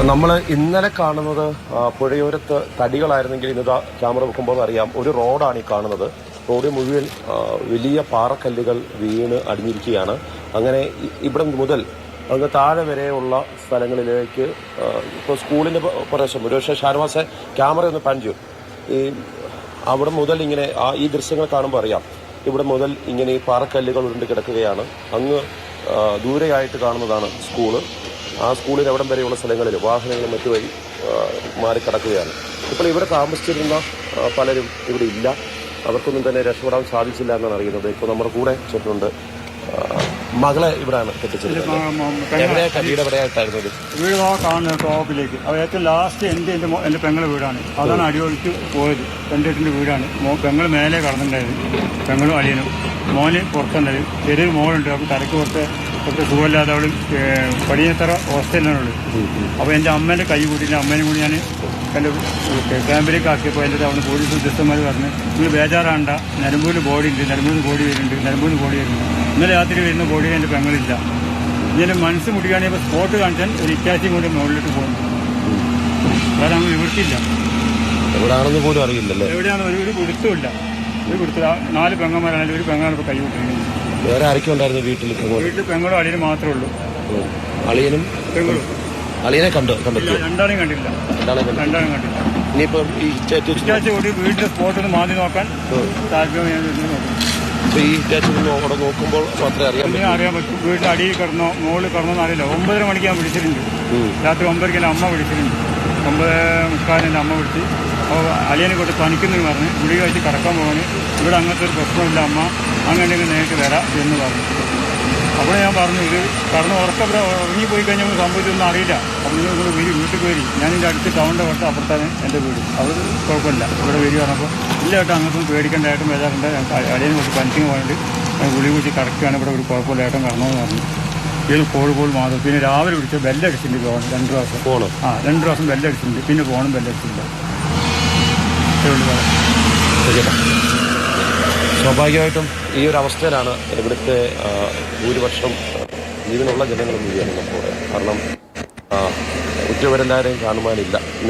നമ്മൾ ഇന്നലെ കാണുന്നത് പുഴയോരത്ത് തടികളായിരുന്നെങ്കിൽ ഇന്ന് ക്യാമറ വെക്കുമ്പോൾ അറിയാം ഒരു റോഡാണ് ഈ കാണുന്നത്. റോഡ് മുഴുവൻ വലിയ പാറക്കല്ലുകൾ വീണ് അടിഞ്ഞിരിക്കുകയാണ്. അങ്ങനെ ഇവിടെ മുതൽ അങ്ങ് താഴെ വരെയുള്ള സ്ഥലങ്ങളിലേക്ക് ഇപ്പോൾ സ്കൂളിൻ്റെ പ്രദേശം ഒരുപക്ഷെ ഷാനവാസെ ക്യാമറ ഒന്ന് പഞ്ചു ഈ അവിടെ മുതൽ ഇങ്ങനെ ഈ ദൃശ്യങ്ങൾ കാണുമ്പോൾ അറിയാം ഇവിടെ മുതൽ ഇങ്ങനെ ഈ പാറക്കല്ലുകൾ ഉരുണ്ട് കിടക്കുകയാണ്. അങ്ങ് ദൂരെയായിട്ട് കാണുന്നതാണ് സ്കൂള്. ആ സ്കൂളിൽ അവിടം വരെയുള്ള സ്ഥലങ്ങളിൽ വാഹനങ്ങളും മറ്റുമായി മാറിക്കിടക്കുകയാണ്. ഇപ്പോൾ ഇവിടെ താമസിച്ചിരുന്ന പലരും ഇവിടെ ഇല്ല. അവർക്കൊന്നും തന്നെ രക്ഷപ്പെടാൻ സാധിച്ചില്ല എന്നാണ് അറിയുന്നത്. ഇപ്പോൾ നമ്മുടെ കൂടെ ചേട്ടനുണ്ട്. മകളെ ഇവിടെയാണ് കെട്ടിച്ചിരുന്നത്. എവിടെയായിട്ടായിരുന്നു വീട് കാണുന്നത് ടോപ്പിലേക്ക്? അത് ഏറ്റവും ലാസ്റ്റ് എൻ്റെ പെങ്ങളുടെ വീടാണ്. അതാണ് അടിയൊഴിച്ച് പോയത്. എൻ്റെ വീടാണ്. പെങ്ങൾ മേലെ കടന്നിട്ടുണ്ടായത്. പെങ്ങളും അളിയനും മോന് പുറത്തുണ്ടായത്. ചെറിയൊരു മോളുണ്ട്. അപ്പോൾ തലയ്ക്ക് കുറച്ച് സുഖമില്ലാതെ അവൾ പടിയത്തറ ഹോസ്റ്റലിലാണുള്ളത്. അപ്പോൾ എൻ്റെ അമ്മേൻ്റെ കൈ കൂട്ടിയിട്ട് അമ്മേനെ കൂടി ഞാൻ എൻ്റെ ക്യാമ്പിലേക്ക് ആക്കിയപ്പോൾ എൻ്റെ അവിടെ പോലീസ് ഉദ്യോഗസ്ഥന്മാർ പറഞ്ഞ് നിങ്ങൾ ബേജാറാണ്ട, നിലമ്പൂരിൽ ബോഡി ഉണ്ട്, നിലമ്പൂരിൽ ബോഡി വരുന്നുണ്ട്, നിലമ്പൂരിൽ ബോഡി വരുന്നുണ്ട്. ഇന്നലെ രാത്രി വരുന്ന ബോഡി എൻ്റെ പെങ്ങളില്ല. ഇങ്ങനെ മനസ്സ് മുടിക്കുകയാണെങ്കിൽ ഇപ്പോൾ സ്പോട്ട് കാണിച്ചാൽ ഒരു ഇറ്റാച്ചിയും കൂടി മുകളിലേക്ക് പോകുന്നു. വേറെ നമ്മൾ നിവൃത്തിയില്ല. എവിടെയാണെന്ന് പോലും അറിയില്ലല്ലോ. എവിടെയാണ് ഒരു കൊടുത്തുമില്ല. ഒരു കൊടുത്തു 4 പെങ്ങന്മാരാണെങ്കിൽ ഒരു പെങ്ങാണ് ഇപ്പോൾ കൈ കൂട്ടിയിരുന്നത്. വേറെ ആരൊക്കെ ഉണ്ടായിരുന്നു വീട്ടിൽ? പെങ്ങളും അളിയനും മാത്രമേ ഉള്ളൂ. അളിയനും പെങ്ങളും? അളിയനെ കണ്ടില്ല. രണ്ടാളെയും കണ്ടില്ല. ഇനിയിപ്പം ഈ ഇറ്റാച്ചി കൂടി വീട്ടിലെ സ്പോട്ടിൽ നിന്ന് മാറ്റി നോക്കാൻ താല്പര്യം ഈ ഇറ്റാച്ചി അവിടെ നോക്കുമ്പോൾ മാത്രമേ അറിയാൻ പറ്റും. വീട്ടിൽ അടിയിൽ കിടന്നോ മുകളിൽ കിടന്നോന്ന് അറിയില്ല. 9:30 മണിക്ക് ഞാൻ വിളിച്ചിട്ടുണ്ട്. രാത്രി 9:00 എൻ്റെ അമ്മ വിളിച്ചിട്ടുണ്ട്. 9:45 എൻ്റെ അമ്മ വിളിച്ച്. അപ്പോൾ അളിയനെ കൊണ്ട് പനിക്കുന്നെന്ന് പറഞ്ഞ് ഗുളിക വെച്ച് കിടക്കാൻ പോകാൻ ഇവിടെ അങ്ങനത്തെ ഒരു പ്രശ്നമില്ല അമ്മ, അങ്ങനെ നേരിട്ട് വരാം എന്ന് പറഞ്ഞു. അപ്പോൾ ഞാൻ പറഞ്ഞു ഇത് കടന്ന് ഉറങ്ങിപ്പോയി കഴിഞ്ഞാൽ നമുക്ക് സംഭവിച്ചൊന്നും അറിയില്ല. അപ്പോൾ നിങ്ങൾ വീട്ടിൽ വരി. ഞാനിൻ്റെ അടുത്ത് ടൗണിൻ്റെ കുറച്ച് അപ്പുറത്താണ് എൻ്റെ വീട്. അവിടെ കുഴപ്പമില്ല. ഇവിടെ വരി പറഞ്ഞപ്പോൾ ഇല്ല കേട്ടോ അങ്ങനത്തെ പേടിക്കേണ്ടതായിട്ടും വരാറുണ്ട്. അളിയനെ കൊണ്ട് പനിക്കുന്ന പോയിട്ട് ഗുളിക വെച്ച് കിടക്കുകയാണ്. ഇവിടെ ഒരു കുഴപ്പമില്ല ഏട്ടൻ കടന്നതെന്ന് പറഞ്ഞു. ഇത് കോഴിക്കോട് മാത്രം. പിന്നെ രാവിലെ വിളിച്ച് ബെല്ലടിച്ചിട്ടുണ്ട് ഫോൺ 2 പ്രാവശ്യം. 2 പ്രാവശ്യം ബെല്ലടിച്ചിട്ടുണ്ട്. പിന്നെ ഫോണും ബെല്ലടിച്ചില്ല. സ്വാഭാവികമായിട്ടും ഈ ഒരു അവസ്ഥയിലാണ് ഇവിടുത്തെ ഭൂരിപക്ഷം ജീവനുള്ള ജനങ്ങൾ മുഴുവൻ നമ്മുടെ. കാരണം ഉറ്റവരെല്ലാവരെയും കാണുവാനില്ല.